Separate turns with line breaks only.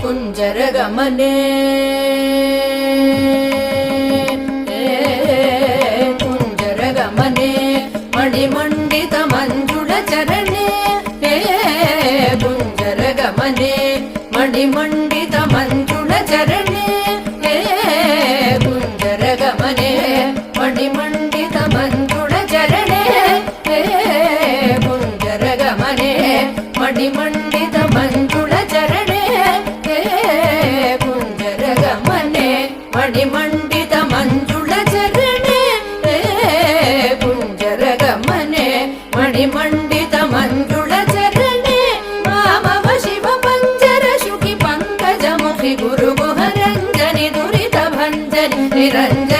कुञ्जरगमने कुञ्जरगमने मणिमण्डित मञ्जुळचरणे कुञ्जरगमने मणिमण्डित मञ्जुळचरणे कुञ्जरगमने मणिमण्डित मञ्जुळचरणे कुञ्जरगमने मणिमण्डित मञ्जुळचरणे कुञ्जरगमने मणिमण्डित मञ्जुळचरणे कुञ्जरगमने मणिमण्डित मञ्जुळचरणे मामव शिव पञ्जर शुकि पङ्कजमुखि गुरुगुहरञ्जनि दुरितभञ्जनि निरञ्जनि